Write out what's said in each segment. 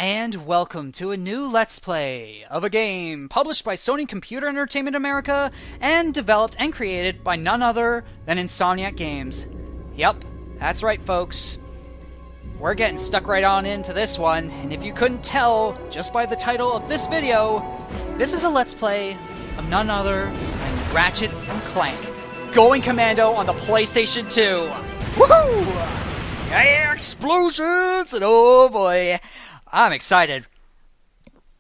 and welcome to a new Let's Play of a game published by Sony Computer Entertainment America and developed and created by none other than Insomniac Games. Yep, that's right folks. We're getting stuck right on into this one, and if you couldn't tell just by the title of this video, this is a Let's Play of none other than Ratchet and Clank, going Commando on the PlayStation 2. Woohoo! Yeah, explosions, and oh boy, I'm excited.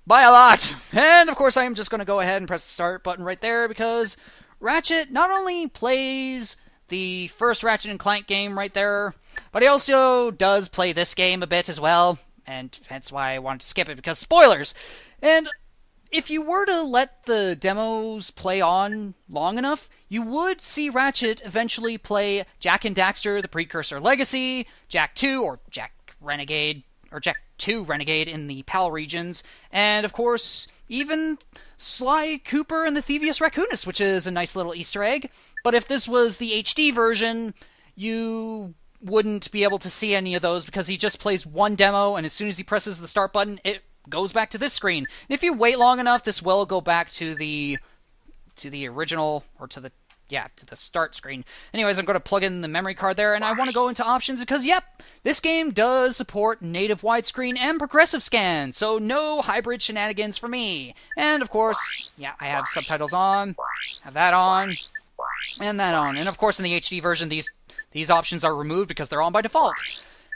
By a lot. And of course I am just going to go ahead and press the start button right there because Ratchet not only plays the first Ratchet and Clank game right there, but he also does play this game a bit as well, and that's why I wanted to skip it, because spoilers! And if you were to let the demos play on long enough, you would see Ratchet eventually play Jak and Daxter, the Precursor Legacy, Jak 2, or Jak Renegade, or Jak 2 Renegade in the PAL regions, and of course, even Sly Cooper and the Thievius Raccoonus, which is a nice little Easter egg. But if this was the HD version, you wouldn't be able to see any of those because he just plays one demo, and as soon as he presses the start button, it goes back to this screen. And if you wait long enough, this will go back to the original, or to the start screen. Anyways, I'm going to plug in the memory card there, and I want to go into options because, yep, this game does support native widescreen and progressive scan, so no hybrid shenanigans for me. And, of course, yeah, I have subtitles on, have that on, and that on. And, of course, in the HD version, these options are removed because they're on by default.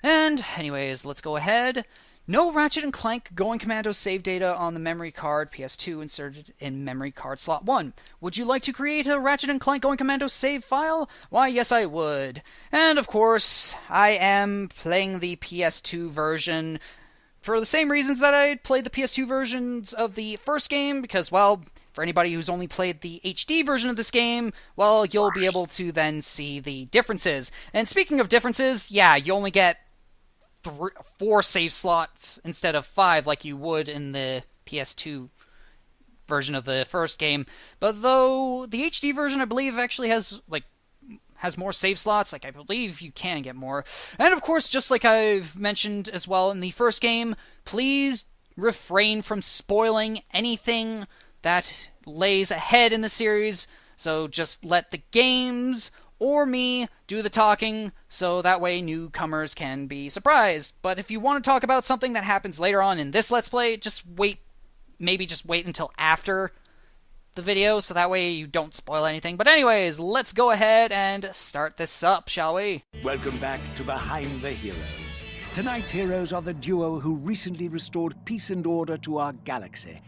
And, anyways, let's go ahead. No Ratchet and Clank Going Commando save data on the memory card, PS2 inserted in memory card slot 1. Would you like to create a Ratchet and Clank Going Commando save file? Why, yes I would. And of course, I am playing the PS2 version for the same reasons that I played the PS2 versions of the first game, because, well, for anybody who's only played the HD version of this game, well, you'll be able to then see the differences. And speaking of differences, yeah, you only get 4 save slots instead of 5 like you would in the PS2 version of the first game. But though the HD version, I believe, actually has more save slots, I believe you can get more. And of course, just like I've mentioned as well in the first game, please refrain from spoiling anything that lays ahead in the series. So just let the games or me do the talking, so that way newcomers can be surprised. But if you want to talk about something that happens later on in this Let's Play, just wait until after the video, so that way you don't spoil anything. But anyways, let's go ahead and start this up, shall we? Welcome back to Behind the Hero. Tonight's heroes are the duo who recently restored peace and order to our galaxy,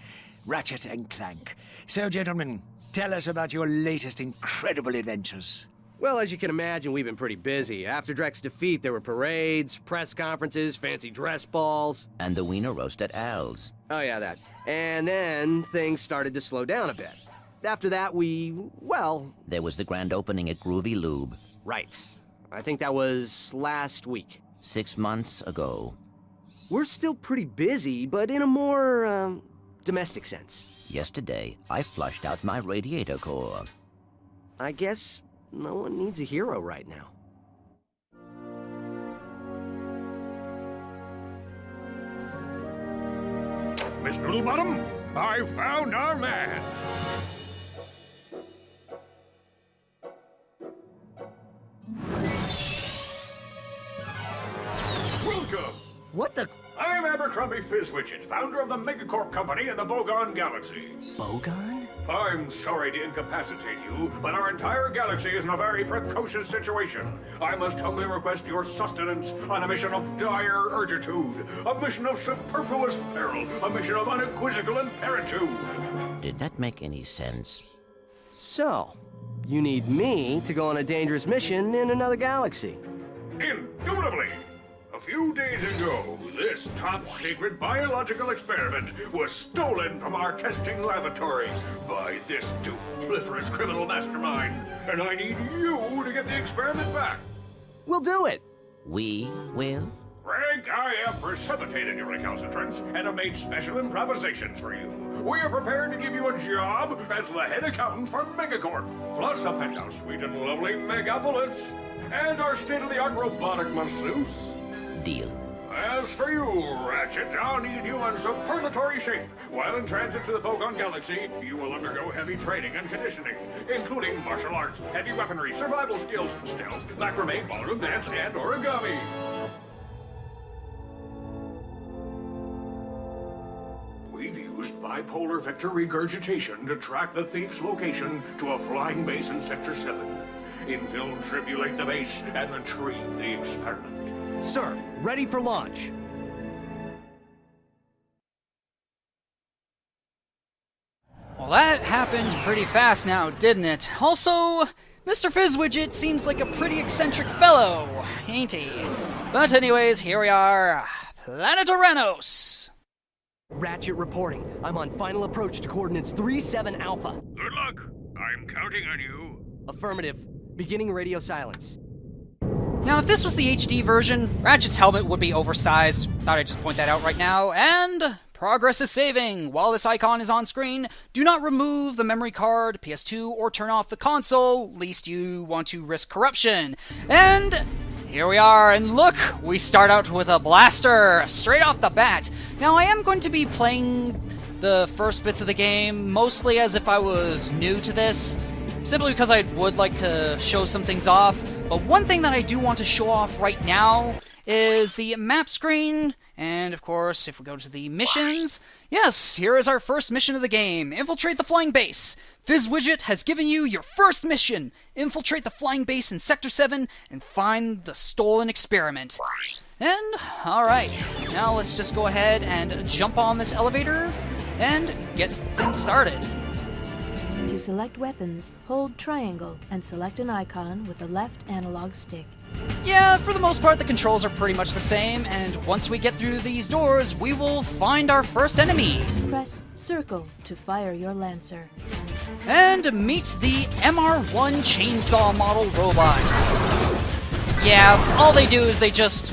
Ratchet and Clank. So, gentlemen, tell us about your latest incredible adventures. Well, as you can imagine, we've been pretty busy. After Drek's defeat, there were parades, press conferences, fancy dress balls. And the wiener roast at Al's. Oh yeah, that. And then things started to slow down a bit. After that, There was the grand opening at Groovy Lube. Right. I think that was last week. 6 months ago. We're still pretty busy, but in a more, domestic sense. Yesterday, I flushed out my radiator core. I guess no one needs a hero right now. Miss Noodlebottom, I found our man. Welcome. What the? I'm Abercrombie Fizzwidget, founder of the Megacorp Company in the Bogon Galaxy. Bogon? I'm sorry to incapacitate you, but our entire galaxy is in a very precocious situation. I must humbly request your sustenance on a mission of dire urgitude, a mission of superfluous peril, a mission of unequivocal imperitude. Did that make any sense? So, you need me to go on a dangerous mission in another galaxy. Indubitably! A few days ago, this top-secret biological experiment was stolen from our testing laboratory by this dupliferous criminal mastermind, and I need you to get the experiment back. We'll do it! We will? Frank, I have precipitated your recalcitrance and have made special improvisations for you. We are prepared to give you a job as the head accountant for Megacorp, plus a penthouse suite in lovely Megapolis, and our state-of-the-art robotic masseuse. Deal. As for you, Ratchet, I'll need you in superlatory shape. While in transit to the Bogon Galaxy, you will undergo heavy training and conditioning, including martial arts, heavy weaponry, survival skills, stealth, macrame, ballroom dance, and origami. We've used bipolar vector regurgitation to track the thief's location to a flying base in Sector 7. Infiltrate the base and retrieve the experiment. Sir, ready for launch. Well, that happened pretty fast now, didn't it? Also, Mr. Fizzwidget seems like a pretty eccentric fellow, ain't he? But anyways, here we are, Planet Aranos. Ratchet reporting. I'm on final approach to coordinates 37 Alpha. Good luck. I'm counting on you. Affirmative. Beginning radio silence. Now, if this was the HD version, Ratchet's helmet would be oversized. Thought I'd just point that out right now. And progress is saving. While this icon is on screen, do not remove the memory card, PS2, or turn off the console, lest you want to risk corruption. And here we are, and look, we start out with a blaster, straight off the bat. Now, I am going to be playing the first bits of the game, mostly as if I was new to this, simply because I would like to show some things off. But one thing that I do want to show off right now is the map screen, and of course, if we go to the missions, yes, here is our first mission of the game, infiltrate the flying base. Fizzwidget has given you your first mission, infiltrate the flying base in Sector 7 and find the stolen experiment. And, alright, now let's just go ahead and jump on this elevator and get things started. To select weapons, hold triangle and select an icon with the left analog stick. Yeah, for the most part, the controls are pretty much the same, and once we get through these doors, we will find our first enemy. Press circle to fire your Lancer. And meet the MR1 chainsaw model robots. Yeah, all they do is they just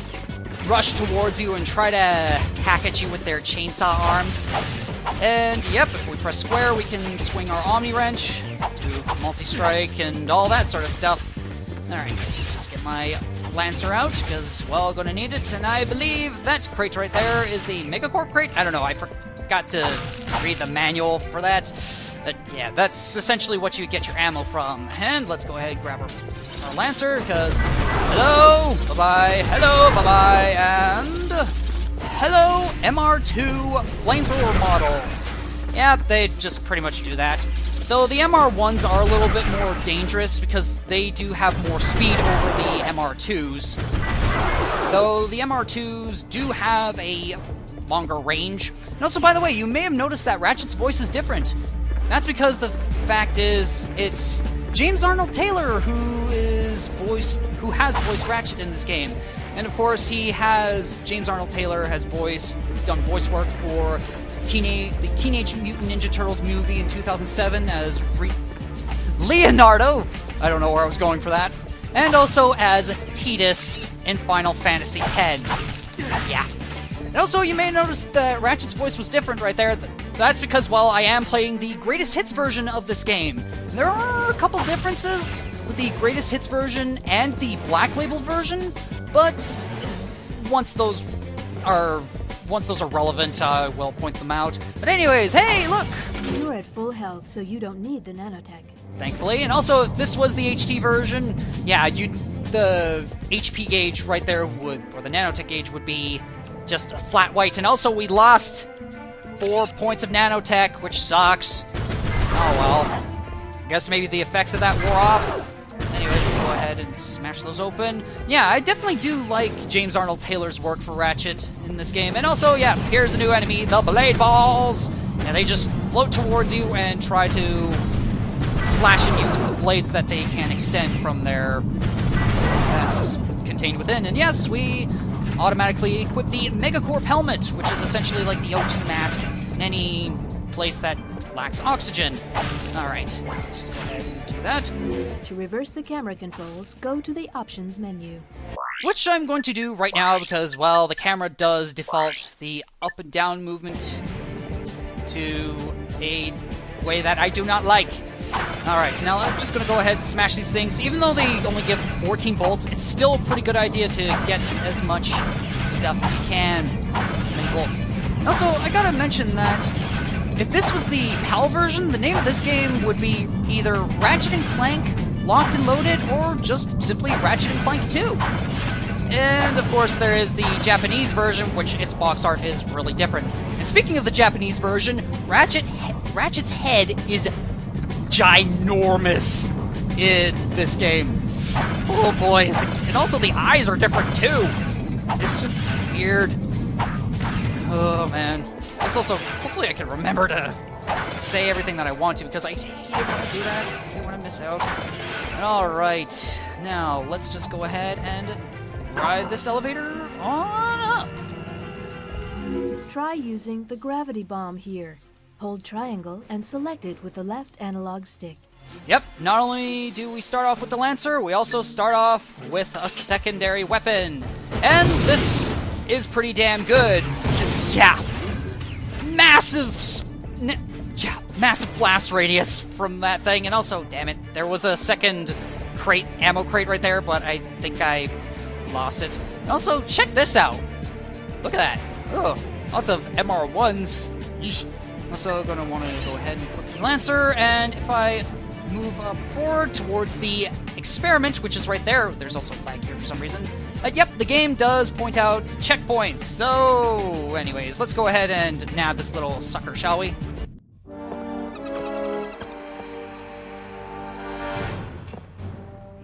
rush towards you and try to hack at you with their chainsaw arms. And yep, if we press square, we can swing our Omni Wrench, do multi-strike, and all that sort of stuff. Alright, let's just get my Lancer out, because, well, gonna need it, and I believe that crate right there is the Megacorp crate? I don't know, I forgot to read the manual for that. But yeah, that's essentially what you get your ammo from. And let's go ahead and grab our Lancer, because hello, bye-bye, hello, bye-bye, and hello, MR2 flamethrower models. Yeah, they just pretty much do that. Though the MR1s are a little bit more dangerous because they do have more speed over the MR2s. Though the MR2s do have a longer range. And also, by the way, you may have noticed that Ratchet's voice is different. That's because the fact is, it's James Arnold Taylor who has voiced Ratchet in this game. And of course, James Arnold Taylor has done voice work for the Teenage Mutant Ninja Turtles movie in 2007 as Leonardo. I don't know where I was going for that. And also as Tidus in Final Fantasy X. Yeah. And also, you may notice that Ratchet's voice was different right there. That's because, well, I am playing the Greatest Hits version of this game. And there are a couple differences with the Greatest Hits version and the Black Label version, but once those are relevant, I will point them out. But anyways, hey, look! You're at full health, so you don't need the nanotech. Thankfully. And also, if this was the HD version, yeah, the HP gauge right there or the nanotech gauge would be just a flat white. And also, we lost 4 points of nanotech, which sucks. Oh well. I guess maybe the effects of that wore off. Anyways, let's go ahead and smash those open. Yeah, I definitely do like James Arnold Taylor's work for Ratchet in this game. And also, yeah, here's a new enemy, the Blade Balls. And they just float towards you and try to slash at you with the blades that they can extend from that's contained within. And yes, we automatically equip the Megacorp helmet, which is essentially like the O2 mask in any place that lacks oxygen. Alright, let's just go ahead and do that. To reverse the camera controls, go to the options menu. Which I'm going to do right now because, well, the camera does default the up and down movement to a way that I do not like. Alright, now I'm just gonna go ahead and smash these things. Even though they only give 14 volts, it's still a pretty good idea to get as much stuff as you can. As many volts. Also, I gotta mention that if this was the PAL version, the name of this game would be either Ratchet and Clank Locked and Loaded, or just simply Ratchet and Clank 2. And of course there is the Japanese version, which its box art is really different. And speaking of the Japanese version, Ratchet's head is ginormous in this game. Oh boy, and also the eyes are different too. It's just weird. Oh man. It's also, hopefully I can remember to say everything that I want to, because I hate it when I do that. I hate when I miss out. Alright, now let's just go ahead and ride this elevator on up. Try using the gravity bomb here. Hold triangle and select it with the left analog stick. Yep, not only do we start off with the Lancer, we also start off with a secondary weapon. And this is pretty damn good. Just, yeah, massive blast radius from that thing. And also, damn it, there was a second ammo crate right there, but I think I lost it. And also, check this out. Look at that. Ugh, lots of MR1s. Yeesh. Also gonna want to go ahead and put the Lancer, and if I move up forward towards the experiment, which is right there, there's also lag here for some reason. Yep, the game does point out checkpoints. So, anyways, let's go ahead and nab this little sucker, shall we?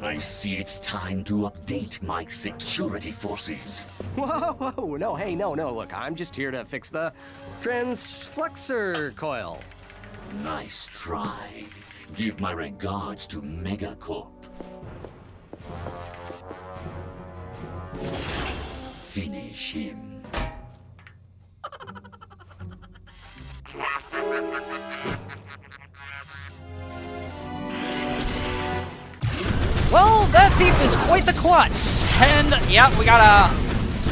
I see it's time to update my security forces. Whoa, whoa, no, hey, no, look, I'm just here to fix the transflexor coil. Nice try. Give my regards to Megacorp. Finish him. Well, that thief is quite the klutz, and yep, we gotta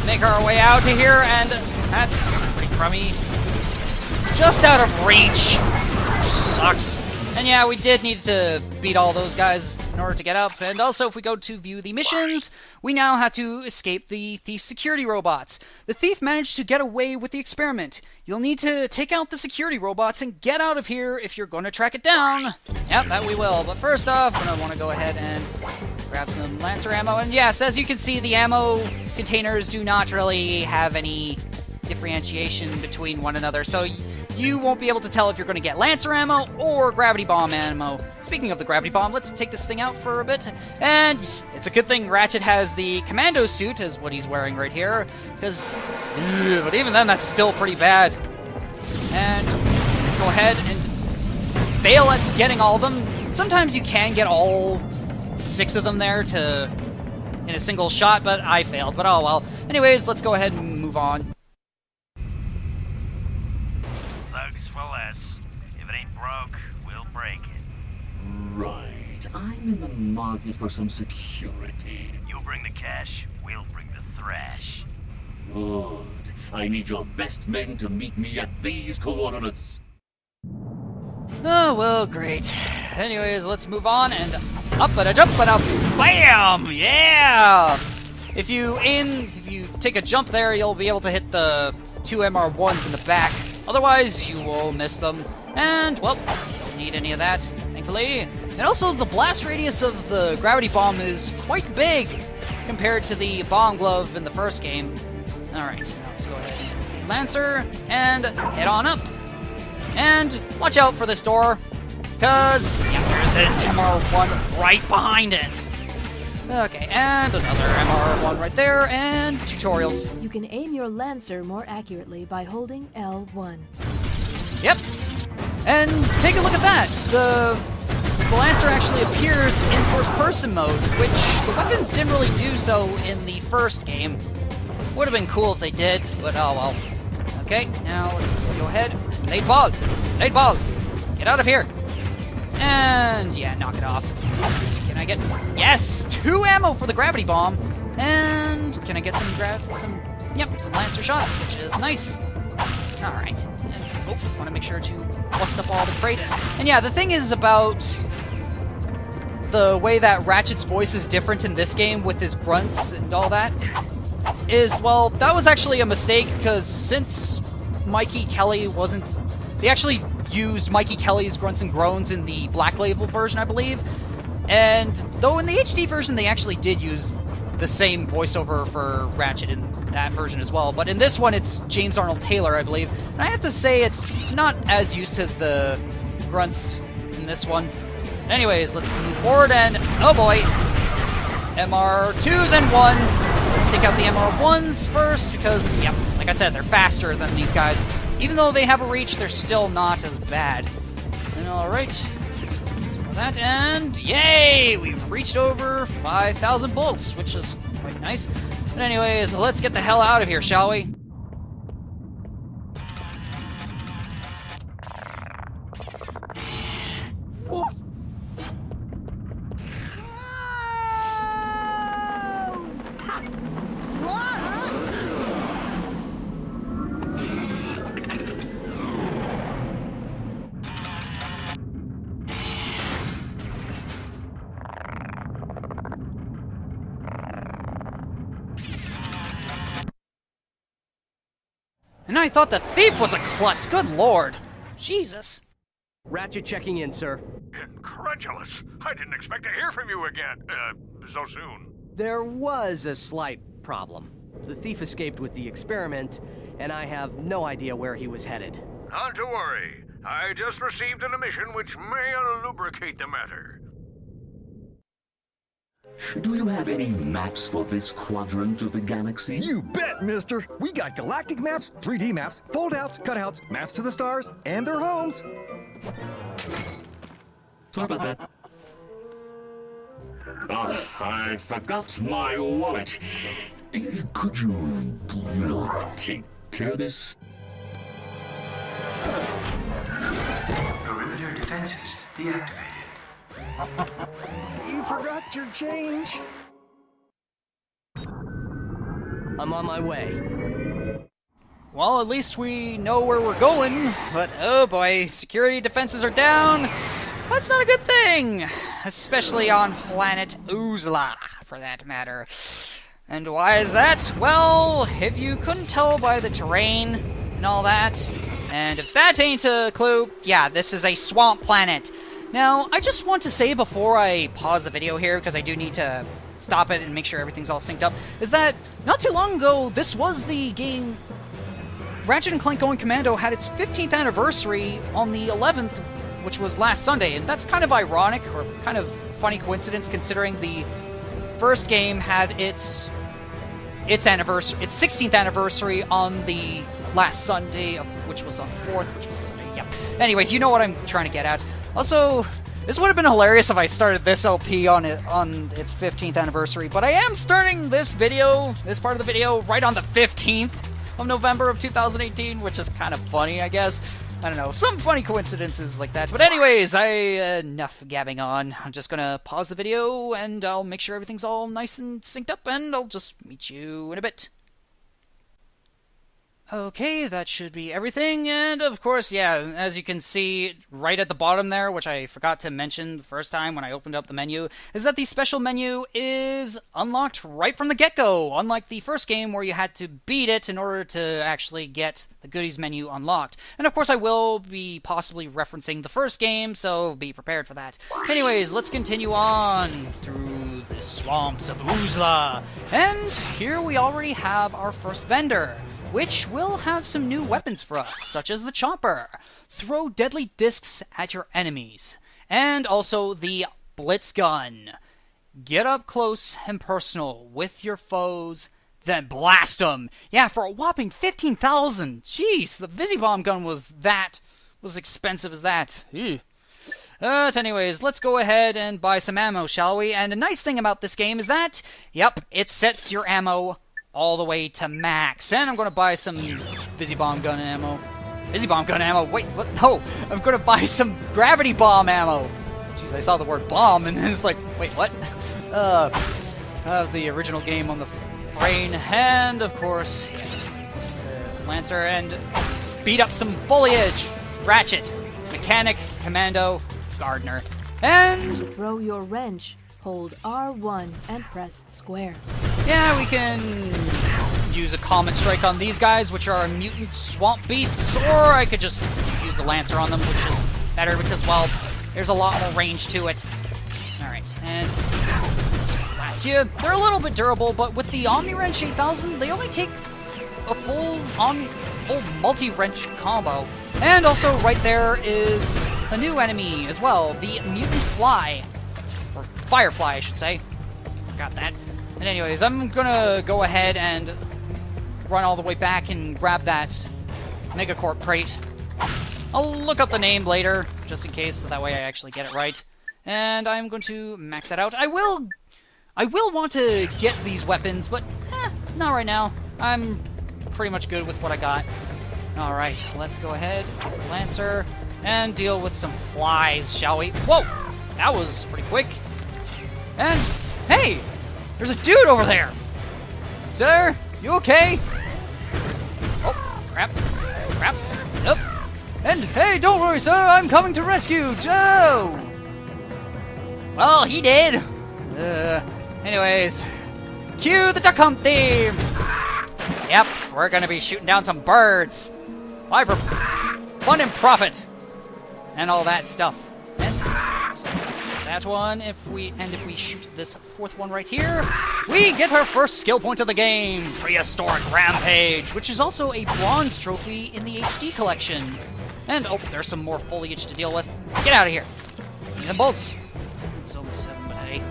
make our way out of here, and that's pretty crummy. Just out of reach. Sucks. And yeah, we did need to beat all those guys in order to get up, and also if we go to view the missions, we now have to escape the thief's security robots. The thief managed to get away with the experiment. You'll need to take out the security robots and get out of here if you're going to track it down. Yep, that we will. But first off, I'm going to want to go ahead and grab some Lancer ammo. And yes, as you can see, the ammo containers do not really have any differentiation between one another. So you won't be able to tell if you're going to get Lancer ammo or Gravity Bomb ammo. Speaking of the Gravity Bomb, let's take this thing out for a bit. And it's a good thing Ratchet has the Commando suit, as what he's wearing right here, because, but even then, that's still pretty bad. And go ahead and fail at getting all of them. Sometimes you can get all 6 of them there in a single shot, but I failed, but oh well. Anyways, let's go ahead and move on. Thugs for less. If it ain't broke, we'll break it. Right. I'm in the market for some security. You'll bring the cash, we'll bring the thrash. Good. I need your best men to meet me at these coordinates. Oh, well, great. Anyways, let's move on, and up and a jump and a bam! Yeah! If you take a jump there, you'll be able to hit the 2 MR1s in the back. Otherwise, you will miss them. And, well, don't need any of that, thankfully. And also, the blast radius of the Gravity Bomb is quite big compared to the Bomb Glove in the first game. Alright, now let's go ahead and get the Lancer and head on up. And watch out for this door, because yeah, there's an MR1 right behind it. Okay, and another MR1 right there, and tutorials. You can aim your Lancer more accurately by holding L1. Yep. And take a look at that. The Lancer actually appears in first-person mode, which the weapons didn't really do so in the first game. Would have been cool if they did, but oh well. Okay, now let's go ahead. Nade ball! Nade ball! Get out of here! And yeah, knock it off. Can I get yes, 2 ammo for the Gravity Bomb, and can I get some Lancer shots, which is nice. All right, and want to make sure to bust up all the crates. And yeah, the thing is about the way that Ratchet's voice is different in this game with his grunts and all that is, well, that was actually a mistake, because since Mikey Kelly wasn't... They actually used Mikey Kelly's grunts and groans in the Black Label version, I believe. And though in the HD version they actually did use the same voiceover for Ratchet in that version as well, but in this one it's James Arnold Taylor, I believe. And I have to say it's not as used to the grunts in this one. Anyways, let's move forward, and oh boy, MR2s and 1s. Take out the MR1s first because, yep, like I said, they're faster than these guys. Even though they have a reach, they're still not as bad. And alright, let's go that, and yay! We've reached over 5,000 bolts, which is quite nice. But anyways, let's get the hell out of here, shall we? And I thought the thief was a klutz, good lord. Jesus. Ratchet checking in, sir. Incredulous. I didn't expect to hear from you again, so soon. There was a slight problem. The thief escaped with the experiment, and I have no idea where he was headed. Not to worry. I just received an emission which may lubricate the matter. Do you have any maps for this quadrant of the galaxy? You bet, mister! We got galactic maps, 3D maps, fold-outs, cutouts, maps to the stars, and their homes. Sorry about that. I forgot my wallet. Could you take care of this? Perimeter defenses deactivated. You forgot your change. I'm on my way. Well, at least we know where we're going, but oh boy, security defenses are down. That's not a good thing, especially on planet Uzla, for that matter. And why is that? Well, if you couldn't tell by the terrain and all that, and if that ain't a clue, yeah, this is a swamp planet. Now, I just want to say before I pause the video here, because I do need to stop it and make sure everything's all synced up, is that not too long ago, this was the game... Ratchet and Clank Going Commando had its 15th anniversary on the 11th, which was last Sunday, and that's kind of ironic, or kind of funny coincidence, considering the first game had its anniversary, its 16th anniversary on the last Sunday, which was on 4th, which was Sunday, yeah. Anyways, you know what I'm trying to get at. Also, this would have been hilarious if I started this LP on its 15th anniversary, but I am starting this part of the video, right on the 15th of November of 2018, which is kind of funny, I guess. I don't know, some funny coincidences like that. But anyways, enough gabbing on. I'm just gonna pause the video, and I'll make sure everything's all nice and synced up, and I'll just meet you in a bit. Okay, that should be everything, and of course, yeah, as you can see right at the bottom there, which I forgot to mention the first time when I opened up the menu, is that the special menu is unlocked right from the get-go, unlike the first game where you had to beat it in order to actually get the goodies menu unlocked. And of course, I will be possibly referencing the first game, so be prepared for that. Anyways, let's continue on through the swamps of Uzla, and here we already have our first vendor, which will have some new weapons for us, such as the chopper. Throw deadly discs at your enemies. And also the blitz gun. Get up close and personal with your foes, then blast them. Yeah, for a whopping 15,000. Jeez, the Visibomb gun was expensive as that. Ew. But anyways, let's go ahead and buy some ammo, shall we? And a nice thing about this game is that, yep, it sets your ammo all the way to max. And I'm going to buy some Visibomb gun ammo. Visibomb gun ammo? Wait, what? No! I'm going to buy some gravity bomb ammo! Jeez, I saw the word bomb and then it's like, wait, what? I have the original game on the brain. And, of course, Lancer, and beat up some foliage! Ratchet, Mechanic, Commando, Gardener. And To throw your wrench, hold R1 and press square. yeah, we can use a Comet Strike on these guys, which are mutant swamp beasts, or I could just use the Lancer on them, which is better because, well, there's a lot more range to it. Alright, and just blast you. They're a little bit durable, but with the Omni Wrench 8000, they only take a full multi-wrench combo. And also right there is a new enemy as well, the Mutant Fly. Or Firefly, I should say. Forgot that. And anyways, I'm gonna go ahead and run all the way back and grab that Megacorp crate. I'll look up the name later, just in case, so that way I actually get it right. And I'm going to max that out. I will want to get these weapons, but not right now. I'm pretty much good with what I got. Alright, let's go ahead, Lancer, and deal with some flies, shall we? Whoa! That was pretty quick. And, hey! There's a dude over there! Sir, you okay? Oh, crap. Crap. Nope. And, hey, don't worry, sir, I'm coming to rescue Joe! Well, he did. Anyways, cue the Duck Hunt theme! Yep, we're gonna be shooting down some birds. Why, for fun and profit, and all that stuff. And so that one, if we shoot this fourth one right here, we get our first skill point of the game, Prehistoric Rampage, which is also a bronze trophy in the HD collection. And oh, there's some more foliage to deal with. Get out of here. Need the bolts. It's only 7, but hey.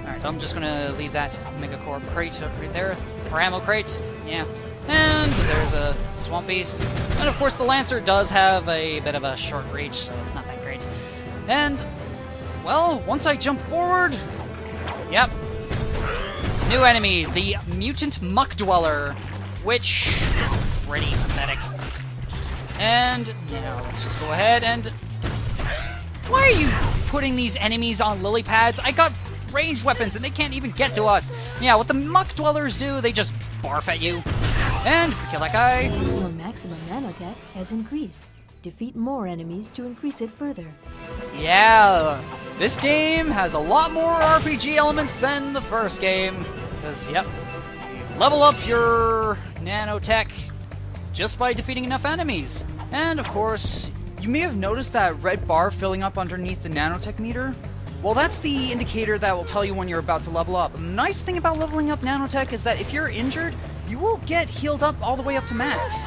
Alright, I'm just gonna leave that Megacorp crate right there. Or ammo crate. Yeah. And there's a Swamp Beast. And of course the Lancer does have a bit of a short reach, so it's not that great. And, well, once I jump forward... Yep. New enemy, the Mutant Muck Dweller, which is pretty pathetic. And, you know, let's just go ahead and... Why are you putting these enemies on lily pads? I got ranged weapons and they can't even get to us. Yeah, what the Muck Dwellers do, they just barf at you. And if we kill that guy... Your maximum nanotech has increased. Defeat more enemies to increase it further. Yeah, this game has a lot more RPG elements than the first game. Because, yep, level up your nanotech just by defeating enough enemies. And, of course, you may have noticed that red bar filling up underneath the nanotech meter. Well, that's the indicator that will tell you when you're about to level up. The nice thing about leveling up nanotech is that if you're injured, you will get healed up all the way up to max.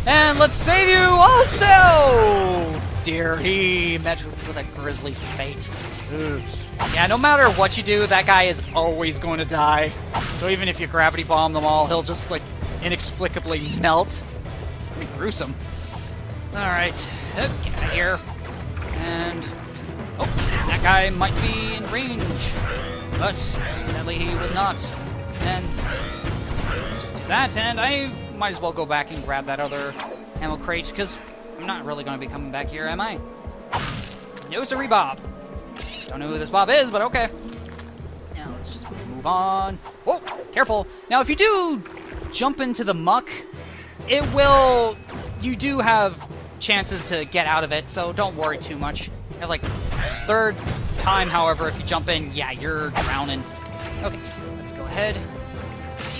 And let's save you also! Dear, he met with a grisly fate. Ugh. Yeah, no matter what you do, that guy is always going to die. So even if you gravity bomb them all, he'll just, like, inexplicably melt. It's pretty gruesome. Alright, get out of here. And... oh, that guy might be in range. But, sadly, he was not. And... let's just do that, and I might as well go back and grab that other ammo crate, because I'm not really going to be coming back here, am I? No siree, Bob. Don't know who this Bob is, but okay. Now, let's just move on. Whoa, careful. Now, if you do jump into the muck, it will... you do have chances to get out of it, so don't worry too much. At, like, third time, however, if you jump in, yeah, you're drowning. Okay, let's go ahead.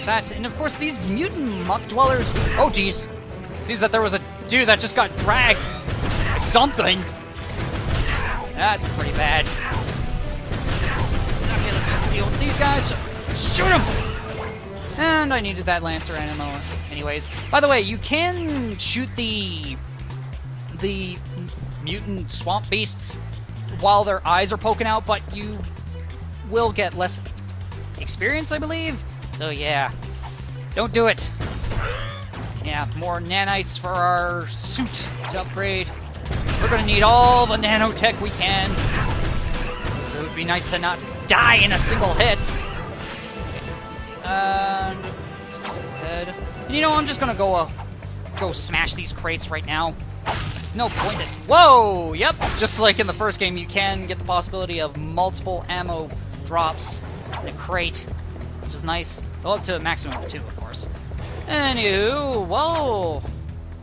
That, and of course, these mutant muck dwellers... oh, geez. Seems that there was a dude that just got dragged by something. That's pretty bad. Okay, let's just deal with these guys. Just shoot them! And I needed that Lancer ammo anyways. By the way, you can shoot the mutant swamp beasts while their eyes are poking out, but you will get less experience, I believe. So yeah, don't do it. Yeah, more nanites for our suit to upgrade. We're gonna need all the nanotech we can. So it would be nice to not die in a single hit. Okay, let's see. And let's just go ahead. And you know, I'm just gonna go smash these crates right now. There's no point in... whoa! Yep, just like in the first game, you can get the possibility of multiple ammo drops in a crate, which is nice. Well, up to a maximum of 2, of course. Anywho, well,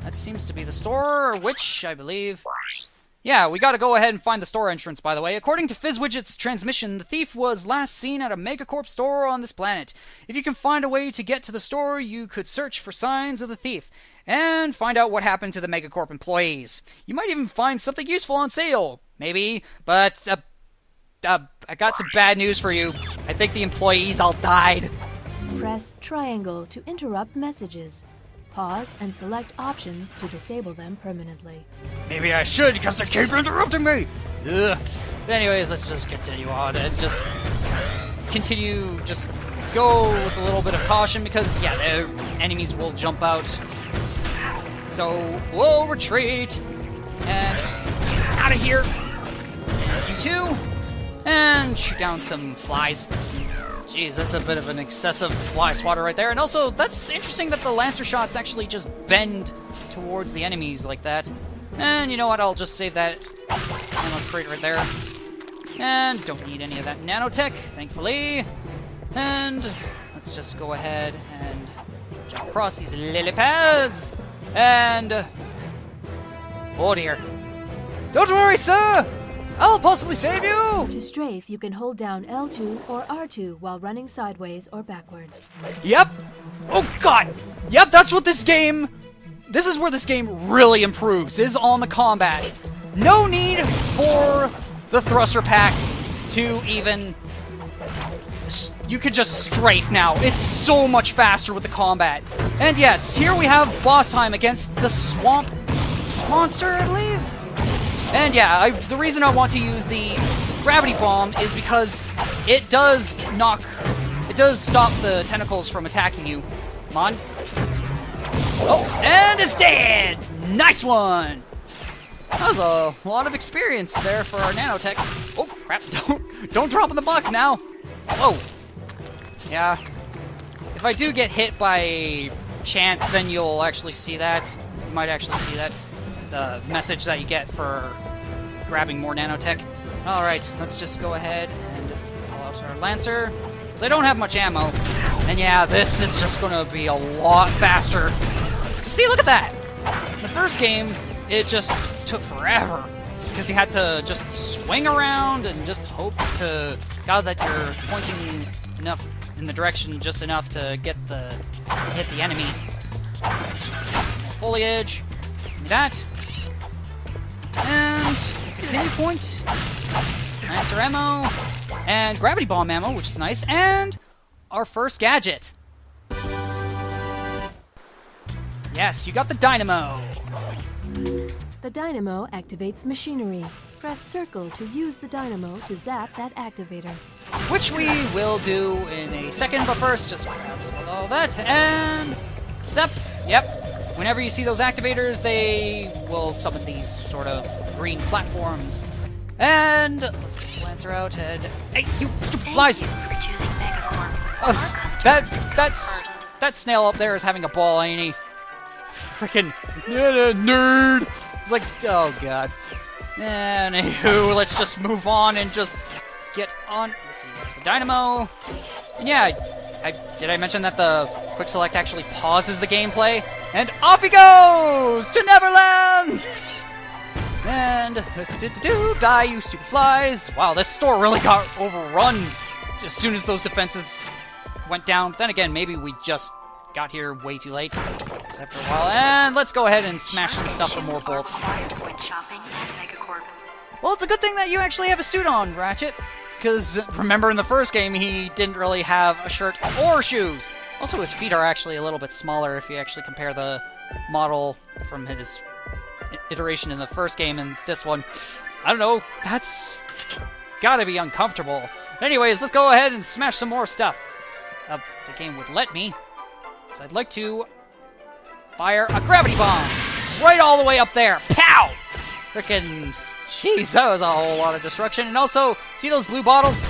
that seems to be the store, which I believe Yeah, we gotta go ahead and find the store entrance, by the way. According to FizzWidget's transmission, the thief was last seen at a Megacorp store on this planet. If you can find a way to get to the store, you could search for signs of the thief and find out what happened to the Megacorp employees. You might even find something useful on sale. Maybe, but I got some bad news for you. I think the employees all died. Press triangle to interrupt messages. Pause and select options to disable them permanently. Maybe I should, because they keep interrupting me! Ugh. Anyways, let's just continue on and just go with a little bit of caution, because, yeah, the enemies will jump out. So, we'll retreat, and out of here. You too, and shoot down some flies. Jeez, that's a bit of an excessive fly swatter right there. And also, that's interesting that the Lancer shots actually just bend towards the enemies like that. And you know what, I'll just save that ammo crate right there. And don't need any of that nanotech, thankfully. And let's just go ahead and jump across these lily pads. And... oh dear. Don't worry, sir! I'll possibly save you! To strafe, you can hold down L2 or R2 while running sideways or backwards. Yep. Oh god. Yep, that's what this game... this is where this game really improves, is on the combat. No need for the thruster pack to even... you could just strafe now. It's so much faster with the combat. And yes, here we have boss time against the swamp monster, I believe? And yeah, the reason I want to use the gravity bomb is because it does stop the tentacles from attacking you. Come on. Oh, and it's dead! Nice one! That was a lot of experience there for our nanotech. Oh, crap, don't drop in the buck now. Whoa. Yeah. If I do get hit by chance, then you'll actually see that. You might actually see that. The message that you get for grabbing more nanotech. Alright, let's just go ahead and pull out our Lancer, because I don't have much ammo. And yeah, this is just going to be a lot faster. See, look at that! In the first game, it just took forever, because you had to just swing around and just hope to God that you're pointing enough in the direction just enough to hit the enemy. Just foliage. Give me that. And continue point, Lancer ammo, and gravity bomb ammo, which is nice, and our first gadget. Yes, you got the dynamo. The dynamo activates machinery. Press circle to use the dynamo to zap that activator. Which we will do in a second, but first, just grab some of all that, and zap. Yep. Whenever you see those activators, they will summon these sort of green platforms. And let's get the Lancer out, and hey, you flies! For choosing Megacorp. That snail up there is having a ball, ain't he? Freaking nerd! It's like, oh god. Anywho, let's just move on and just get on. Let's see, there's the dynamo. And yeah, did I mention that the quick select actually pauses the gameplay? And off he goes to Neverland! And die, you stupid flies! Wow, this store really got overrun as soon as those defenses went down. Then again, maybe we just got here way too late. Except for a while. And let's go ahead and smash some stuff for more bolts. Well, it's a good thing that you actually have a suit on, Ratchet. Because remember in the first game, he didn't really have a shirt or shoes. Also, his feet are actually a little bit smaller if you actually compare the model from his iteration in the first game and this one. I don't know, that's gotta be uncomfortable. Anyways, let's go ahead and smash some more stuff. If the game would let me. So I'd like to fire a gravity bomb right all the way up there. Pow! Frickin', jeez, that was a whole lot of destruction. And also, see those blue bottles?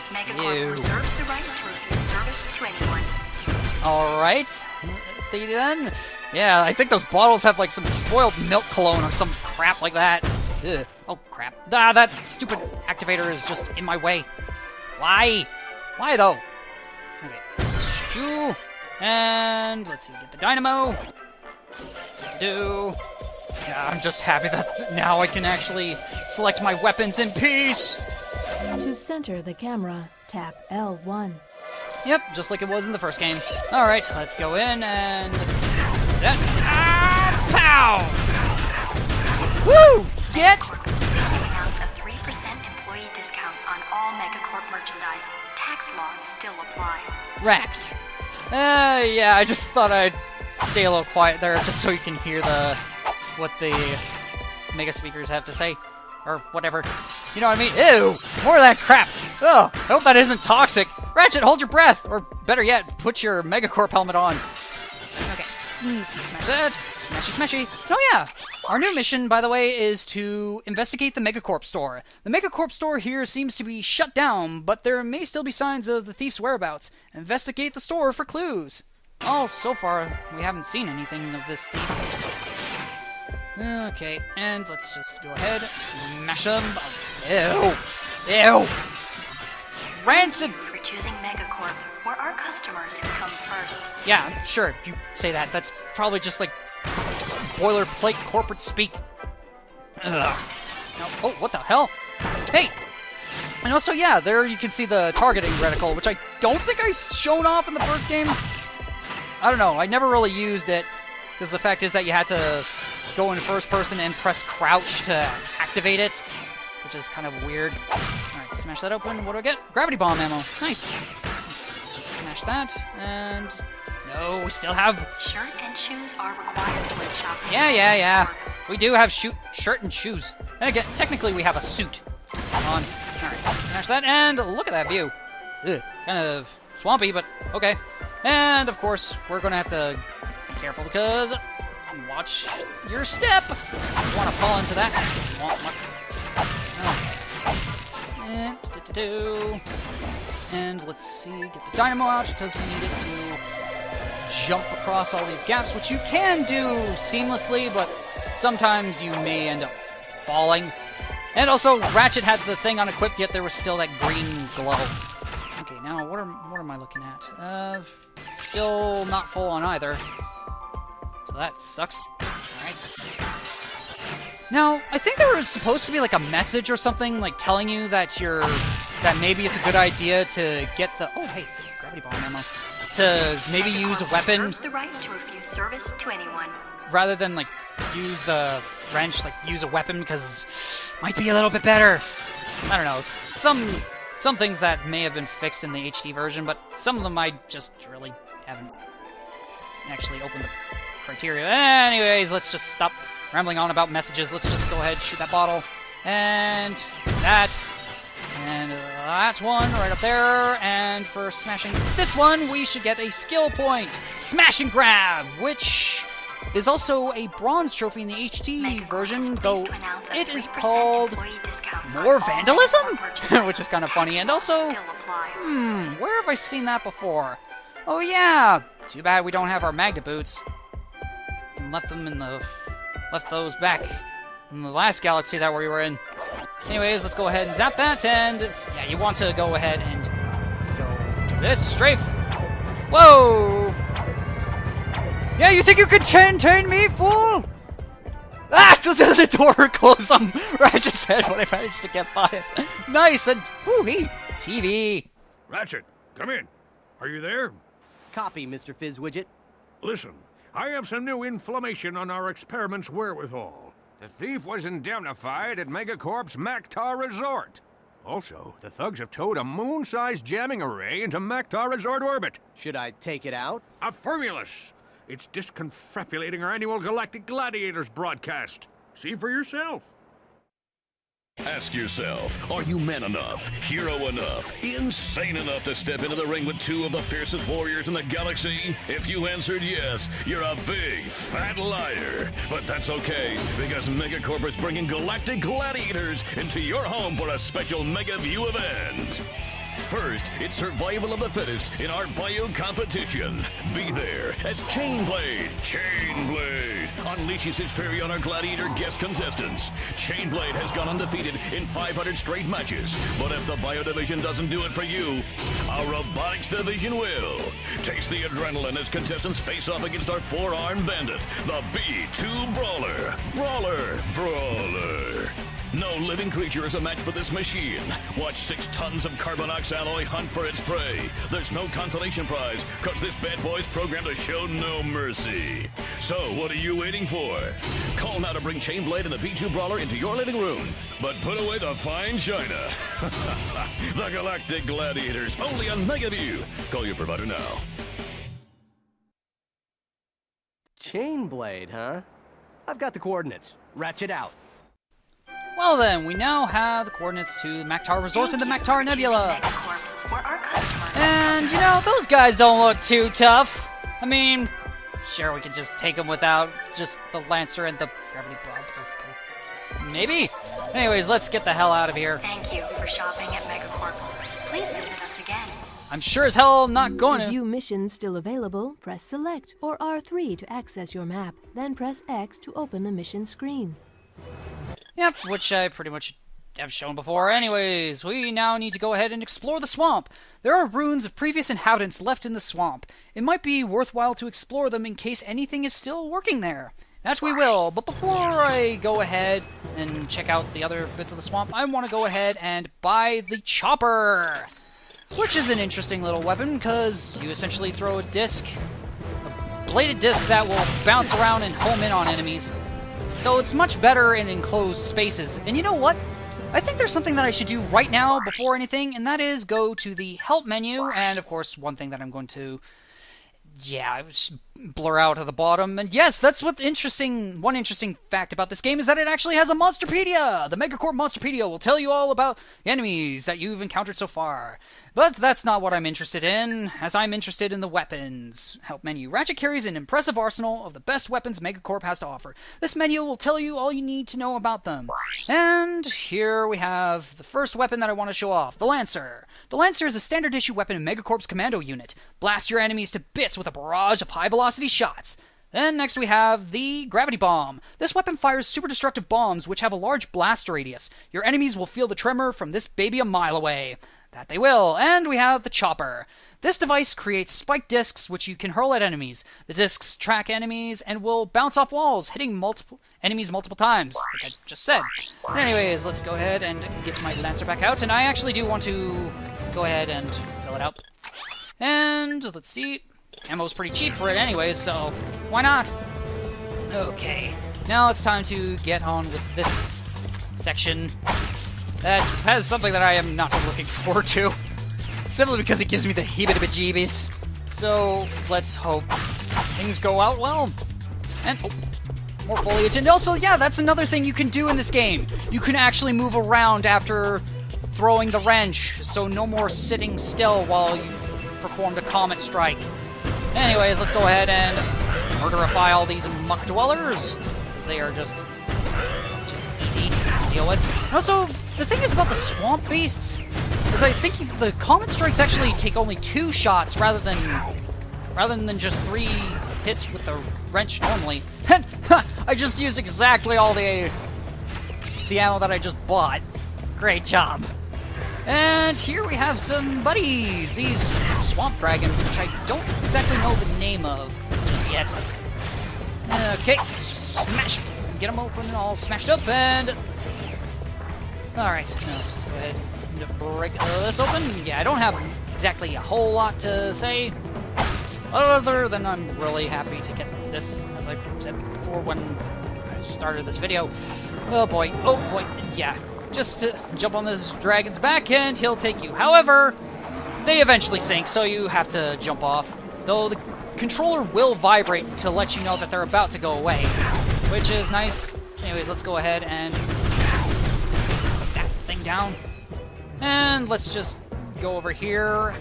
Megacorp reserves the right to refuse service to anyone. Alright. They done? Yeah, I think those bottles have like some spoiled milk cologne or some crap like that. Ugh. Oh crap. Ah, that stupid activator is just in my way. Why? Why though? Okay, shoot you. And let's see, get the dynamo. Do. Yeah, I'm just happy that now I can actually select my weapons in peace. To center the camera, tap L1. Yep, just like it was in the first game. Alright, let's go in and... pow! Woo! Get! Announce a 3% employee discount on all Megacorp merchandise. Tax laws still apply. Wrecked. Yeah, I just thought I'd stay a little quiet there just so you can hear what the mega speakers have to say. Or whatever. You know what I mean? Ew! More of that crap! Ugh! I hope that isn't toxic! Ratchet, hold your breath! Or better yet, put your Megacorp helmet on. Okay. Smash that. Smashy smashy. Oh yeah! Our new mission, by the way, is to investigate the Megacorp store. The Megacorp store here seems to be shut down, but there may still be signs of the thief's whereabouts. Investigate the store for clues. Oh, so far, we haven't seen anything of this thief. Okay, and let's just go ahead, smash them. Ew! Ew! Rancid! For choosing Megacorp, where our customers come first. Yeah, sure, you say that. That's probably just like boilerplate corporate speak. Ugh. No, oh, what the hell? Hey! And also, yeah, there you can see the targeting reticle, which I don't think I shown off in the first game. I don't know, I never really used it, because the fact is that you had to go in first person and press crouch to activate it, which is kind of weird. Alright, smash that open. What do I get? Gravity bomb ammo. Nice. Let's just smash that, and... No, we still have... Shirt and shoes are required when shopping. Yeah. We do have shirt and shoes. And again, technically we have a suit on. Alright, smash that, and look at that view. Ugh, kind of swampy, but okay. And, of course, we're going to have to be careful because... Watch your step! You want to fall into that. And let's see, get the dynamo out because we need it to jump across all these gaps, which you can do seamlessly, but sometimes you may end up falling. And also, Ratchet had the thing unequipped, yet there was still that green glow. Okay, now what am I looking at? Still not full on either. So that sucks. Alright. Now, I think there was supposed to be like a message or something, like telling you that that maybe it's a good idea to get the... Oh, hey, gravity bomb ammo. To maybe use a weapon... Reserves the right to refuse service to anyone. Rather than, like, use the wrench, like, use a weapon, because might be a little bit better. I don't know. Some things that may have been fixed in the HD version, but some of them I just really haven't actually opened the criteria. Anyways, let's just stop rambling on about messages. Let's just go ahead and shoot that bottle. And that. And that one right up there. And for smashing this one, we should get a skill point. Smash and grab, which is also a bronze trophy in the HD version, though it is called More Vandalism? Which is kind of funny. And also, where have I seen that before? Oh yeah! Too bad we don't have our Magna boots. And left those back in the last galaxy that we were in. Anyways, let's go ahead and zap that, and yeah, you want to go ahead and go to this strafe. Whoa! Yeah, you think you can contain me, fool? Ah! The door closed on Ratchet's head when I managed to get by it. Nice, and whoo-hee! TV. Ratchet, come in. Are you there? Copy, Mr. Fizzwidget. Listen, I have some new information on our experiment's wherewithal. The thief was indemnified at Megacorp's Mactar Resort. Also, the thugs have towed a moon-sized jamming array into Mactar Resort orbit. Should I take it out? Affirmulous! It's disconfabulating our annual Galactic Gladiators broadcast. See for yourself. Ask yourself, are you man enough, hero enough, insane enough to step into the ring with two of the fiercest warriors in the galaxy? If you answered yes, you're a big, fat liar. But that's okay, because Megacorp is bringing Galactic Gladiators into your home for a special Mega View event. First, it's survival of the fittest in our bio competition. Be there as Chainblade, unleashes his fury on our Gladiator guest contestants. Chainblade has gone undefeated in 500 straight matches, but if the Bio Division doesn't do it for you, our Robotics Division will. Taste the adrenaline as contestants face off against our four-armed bandit, the B2 Brawler. Brawler. No living creature is a match for this machine. Watch 6 tons of Carbonox alloy hunt for its prey. There's no consolation prize, cause this bad boy's programmed to show no mercy. So, what are you waiting for? Call now to bring Chainblade and the B2 Brawler into your living room. But put away the fine china. The Galactic Gladiators, only on Megaview. Call your provider now. Chainblade, huh? I've got the coordinates. Ratchet out. Well then, we now have the coordinates to the Mactar Resort and the Mactar Nebula. And, you know, those guys don't look too tough. I mean, sure, we could just take them without just the Lancer and the Gravity Bomb. Maybe? Anyways, let's get the hell out of here. Thank you for shopping at Megacorp. Please visit us again. I'm sure as hell not going To to. view missions still available, press Select or R3 to access your map, then press X to open the mission screen. Yep, which I pretty much have shown before. Anyways, we now need to go ahead and explore the swamp. There are ruins of previous inhabitants left in the swamp. It might be worthwhile to explore them in case anything is still working there. That we will, but before I go ahead and check out the other bits of the swamp, I want to go ahead and buy the chopper, which is an interesting little weapon, because you essentially throw a disc, a bladed disc that will bounce around and home in on enemies. Though it's much better in enclosed spaces. And you know what? I think there's something that I should do right now before anything, and that is go to the help menu, and of course one thing that I'm going to, blur out at the bottom. And yes, that's one interesting fact about this game is that it actually has a Monsterpedia! The Megacorp Monsterpedia will tell you all about the enemies that you've encountered so far. But that's not what I'm interested in, as I'm interested in the weapons. Help menu. Ratchet carries an impressive arsenal of the best weapons Megacorp has to offer. This menu will tell you all you need to know about them. And here we have the first weapon that I want to show off, the Lancer. The Lancer is a standard issue weapon in Megacorp's Commando unit. Blast your enemies to bits with a barrage of high-velocity shots. Then next we have the Gravity Bomb. This weapon fires super destructive bombs which have a large blast radius. Your enemies will feel the tremor from this baby a mile away. That they will. And we have the Chopper. This device creates spiked discs which you can hurl at enemies. The discs track enemies and will bounce off walls, hitting enemies multiple times, like I just said. Anyways, let's go ahead and get my Lancer back out, and I actually do want to go ahead and fill it up. And let's see, ammo's pretty cheap for it anyways, so why not? Okay, now it's time to get on with this section that has something that I am not looking forward to. Simply because it gives me the heebie-jeebies. So, let's hope things go out well. And, more foliage. And also, yeah, that's another thing you can do in this game. You can actually move around after throwing the wrench, so no more sitting still while you performed a comet strike. Anyways, let's go ahead and murderify all these muck dwellers. They are just easy to deal with. And also, the thing is about the swamp beasts is I think the comet strikes actually take only 2 shots rather than just 3 hits with the wrench normally. And I just used exactly all the ammo that I just bought. Great job. And here we have some buddies, these swamp dragons, which I don't exactly know the name of just yet. Okay, let's just smash, get them open and all smashed up, and let's see. Alright, now let's just go ahead and break this open. Yeah, I don't have exactly a whole lot to say, other than I'm really happy to get this, as I said before when I started this video. Oh boy, yeah. Just to jump on this dragon's back and he'll take you. However, they eventually sink, so you have to jump off. Though the controller will vibrate to let you know that they're about to go away, which is nice. Anyways, let's go ahead and put that thing down. And let's just go over here,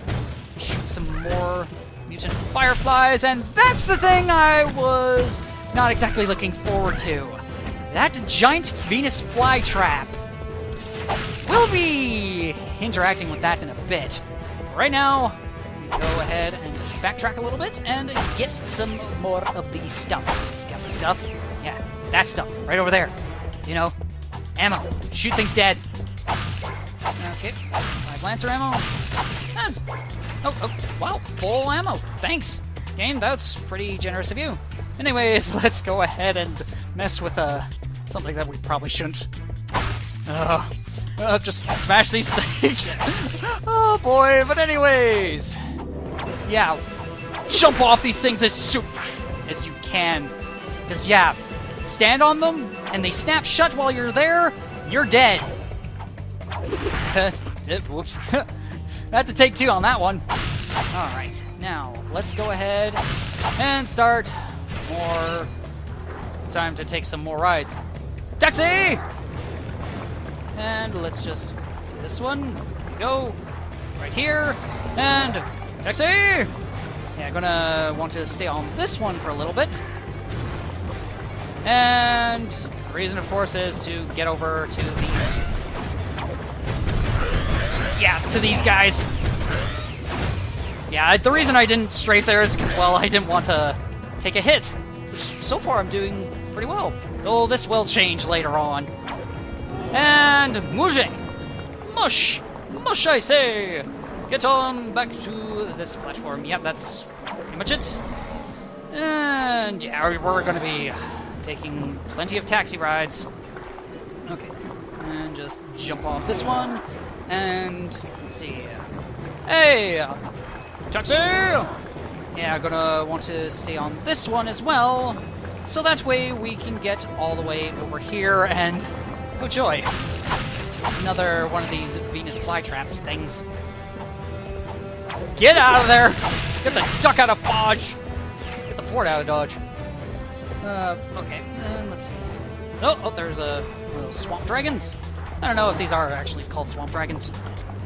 shoot some more mutant fireflies, and that's the thing I was not exactly looking forward to. That giant Venus flytrap. We'll be interacting with that in a bit. Right now, we go ahead and backtrack a little bit and get some more of the stuff. Got the stuff? Yeah, that stuff, right over there. You know, ammo. Shoot things dead. Okay, 5 Lancer ammo. That's... Oh, wow, full ammo. Thanks, game. That's pretty generous of you. Anyways, let's go ahead and mess with something that we probably shouldn't. Just smash these things. Oh boy, but anyways. Yeah, jump off these things as soon as you can. Because, yeah, stand on them, and they snap shut while you're there, you're dead. Whoops. Had to take 2 on that one. Alright, now, let's go ahead and start more... Time to take some more rides. Taxi! And let's just see this one. Go. Right here. And taxi! Yeah, gonna want to stay on this one for a little bit. And the reason, of course, is to get over to these... Yeah, to these guys. Yeah, the reason I didn't strafe there is because, well, I didn't want to take a hit. Which, so far, I'm doing pretty well. Though this will change later on. And Mouche! Mush! Mush, I say! Get on back to this platform. Yep, that's pretty much it. And yeah, we're going to be taking plenty of taxi rides. Okay, and just jump off this one. And let's see. Hey! Taxi! Yeah, I'm gonna want to stay on this one as well. So that way we can get all the way over here and... Oh joy. Another one of these Venus flytraps things. Get out of there! Get the duck out of Dodge! Get the Ford out of Dodge. Okay, let's see. Oh, there's one of those swamp dragons. I don't know if these are actually called swamp dragons.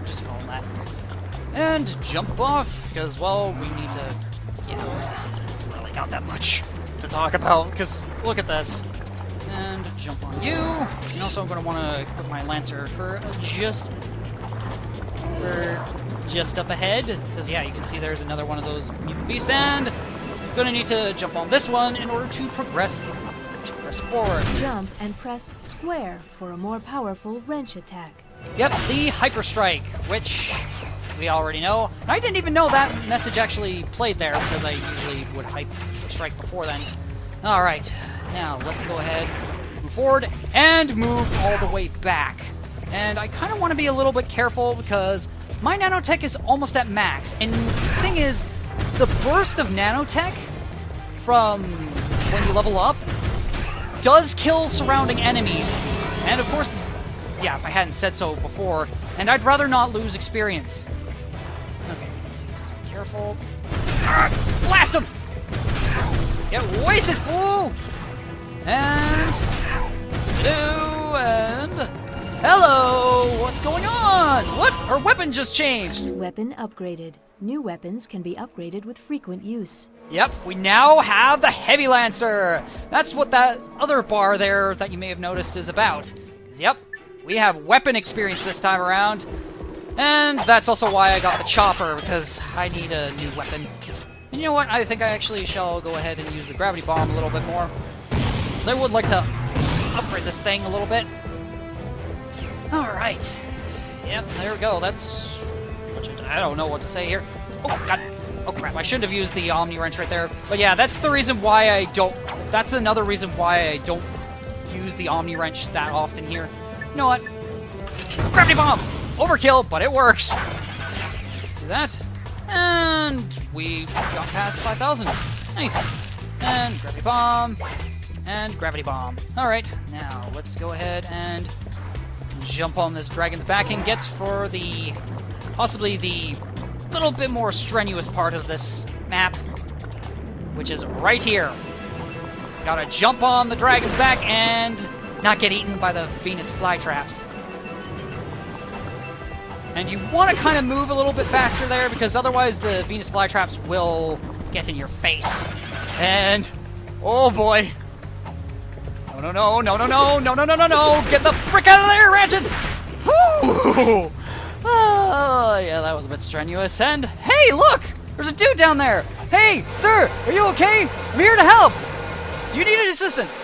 Just call them that. And jump off, because, well, we need to... Yeah, this isn't really not that much to talk about, because look at this. And jump on you. And also I'm going to want to equip my Lancer for just up ahead. Because, yeah, you can see there's another one of those mutant beasts, and going to need to jump on this one in order to progress forward. Jump and press square for a more powerful wrench attack. Yep, the Hyper Strike, which we already know. And I didn't even know that message actually played there, because I usually would Hyper Strike before then. Alright, now let's go ahead, move forward, and move all the way back. And I kind of want to be a little bit careful, because my nanotech is almost at max. And the thing is, the burst of nanotech from when you level up does kill surrounding enemies. And of course, yeah, if I hadn't said so before, and I'd rather not lose experience. Okay, let's see, just be careful. Blast him! Get wasted, fool! And... Hello! What's going on? What? Our weapon just changed! Weapon upgraded. New weapons can be upgraded with frequent use. Yep, we now have the Heavy Lancer! That's what that other bar there that you may have noticed is about. Yep, we have weapon experience this time around. And that's also why I got the chopper, because I need a new weapon. And you know what? I think I actually shall go ahead and use the gravity bomb a little bit more. Because I would like to upgrade this thing a little bit. Alright. Yep, there we go. That's... I don't know what to say here. Oh, God. Oh, crap. I shouldn't have used the Omni Wrench right there. But yeah, that's the reason why I don't... That's another reason why I don't use the Omni Wrench that often here. You know what? Gravity Bomb! Overkill, but it works. Let's do that. And we got past 5,000. Nice. And Gravity Bomb. And Gravity Bomb. Alright, now let's go ahead and jump on this dragon's back and get for the... possibly the little bit more strenuous part of this map, which is right here. Gotta jump on the dragon's back and not get eaten by the Venus flytraps. And you want to kind of move a little bit faster there, because otherwise the Venus flytraps will get in your face. And, oh boy. No, no, no, no, no, no, no, no, no, no, get the frick out of there, Ratchet! Woo! Oh, yeah, that was a bit strenuous. And, hey, look! There's a dude down there! Hey, sir, are you okay? I'm here to help! Do you need any assistance?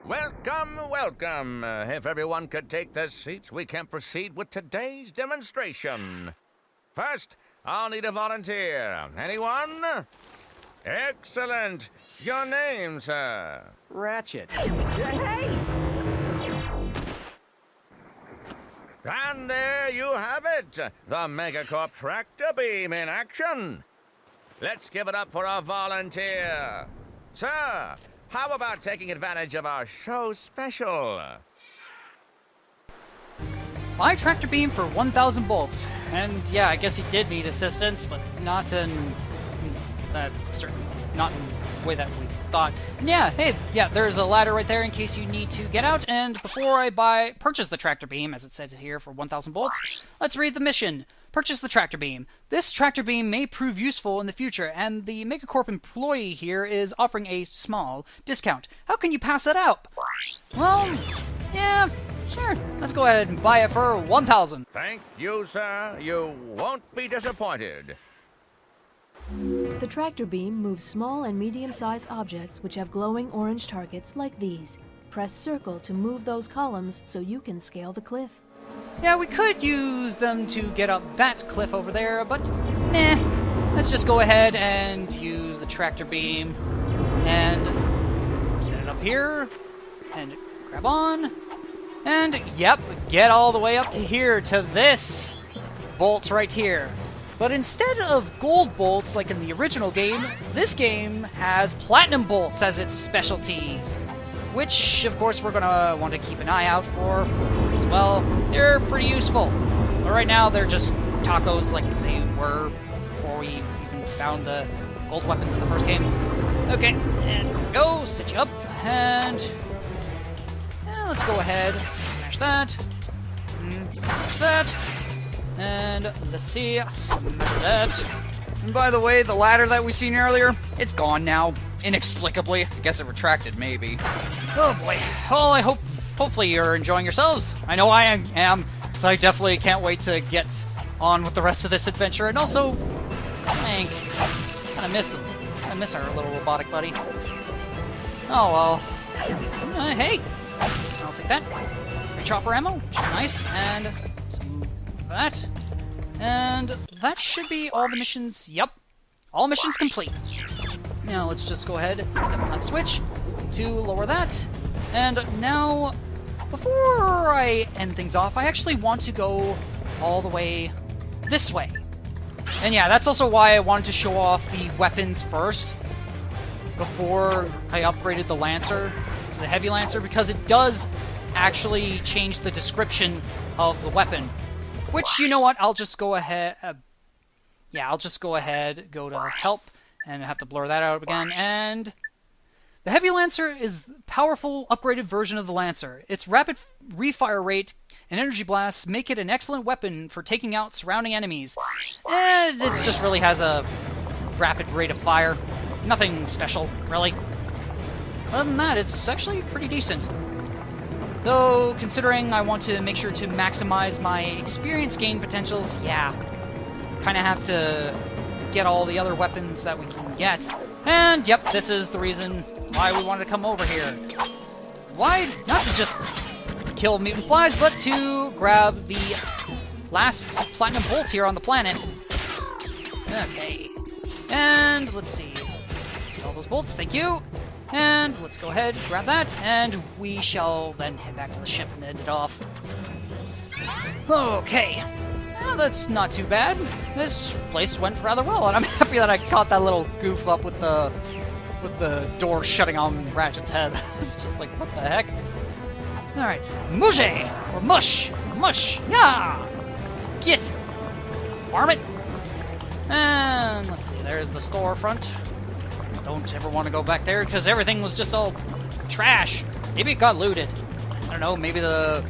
Welcome, welcome. If everyone could take their seats, we can proceed with today's demonstration. First, I'll need a volunteer. Anyone? Excellent. Your name, sir? Ratchet. Hey! And there you have it, the Megacorp Tractor Beam in action. Let's give it up for our volunteer. Sir, how about taking advantage of our show special? Buy tractor beam for 1,000 bolts. And yeah, I guess he did need assistance, but not in that not in the way that we thought. And yeah, hey, yeah, there's a ladder right there in case you need to get out. And before I purchase the tractor beam, as it says here, for 1,000 bolts, let's read the mission. Purchase the tractor beam. This tractor beam may prove useful in the future, and the Megacorp employee here is offering a small discount. How can you pass that up? Well, yeah, sure. Let's go ahead and buy it for 1,000. Thank you, sir. You won't be disappointed. The tractor beam moves small and medium-sized objects which have glowing orange targets like these. Press circle to move those columns so you can scale the cliff. Yeah, we could use them to get up that cliff over there, but nah. Let's just go ahead and use the tractor beam and set it up here and grab on. And yep, get all the way up to here, to this bolt right here. But instead of gold bolts like in the original game, this game has platinum bolts as its specialties, which of course we're gonna want to keep an eye out for as well. They're pretty useful, but right now they're just tacos like they were before we even found the gold weapons in the first game. Okay, and here we go, sit you up, and let's go ahead, smash that, smash that, and let's see, smash that. And by the way, the ladder that we seen earlier, it's gone now, inexplicably. I guess it retracted, maybe. Oh boy. Well, hopefully you're enjoying yourselves. I know I am, so I definitely can't wait to get on with the rest of this adventure. And also, Clank, I miss our little robotic buddy. Oh well. Hey, I'll take that. Free chopper ammo, which is nice, and some of that. And that should be all the missions. Yep, all missions complete. Now let's just go ahead, step on that switch to lower that. And now, before I end things off, I actually want to go all the way this way. And yeah, that's also why I wanted to show off the weapons first before I upgraded the Lancer to the Heavy Lancer, because it does actually change the description of the weapon. Which, you know what, I'll just go ahead... I'll just go ahead, go to Help, and I have to blur that out again, and... The Heavy Lancer is the powerful, upgraded version of the Lancer. Its rapid refire rate and energy blasts make it an excellent weapon for taking out surrounding enemies. It just really has a rapid rate of fire. Nothing special, really. Other than that, it's actually pretty decent. Though, considering I want to make sure to maximize my experience gain potentials, yeah, kind of have to get all the other weapons that we can get. And, yep, this is the reason why we wanted to come over here. Why? Not to just kill mutant flies, but to grab the last platinum bolts here on the planet. Okay. And, let's see. All those bolts, thank you. And let's go ahead, grab that, and we shall then head back to the ship and end it off. Okay. Well, that's not too bad. This place went rather well, and I'm happy that I caught that little goof up with the door shutting on Ratchet's head. It's just like, what the heck? Alright. Mouche! Or mush! Mush! Yeah! Get! Farm it! And let's see, there's the storefront. Don't ever want to go back there because everything was just all trash. Maybe it got looted. I don't know, maybe the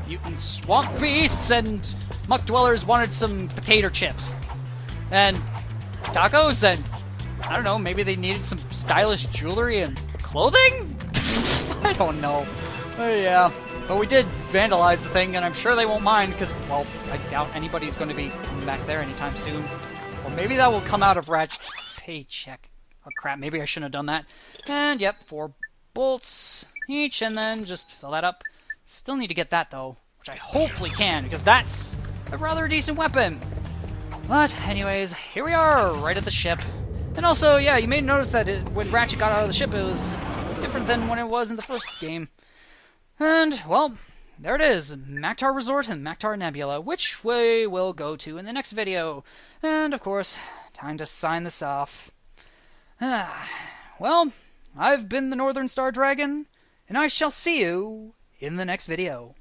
mutant swamp beasts and muck dwellers wanted some potato chips. And tacos, and I don't know, maybe they needed some stylish jewelry and clothing? I don't know. Yeah, but we did vandalize the thing, and I'm sure they won't mind because, well, I doubt anybody's going to be coming back there anytime soon. Or maybe that will come out of Ratchet's paycheck. Oh crap, maybe I shouldn't have done that. And yep, 4 bolts each, and then just fill that up. Still need to get that, though, which I hopefully can, because that's a rather decent weapon. But anyways, here we are, right at the ship. And also, yeah, you may notice that when Ratchet got out of the ship, it was different than when it was in the first game. And, well, there it is, Maktar Resort and Maktar Nebula, which we will go to in the next video. And, of course, time to sign this off. Well, I've been the NorthernStarDragon, and I shall see you in the next video.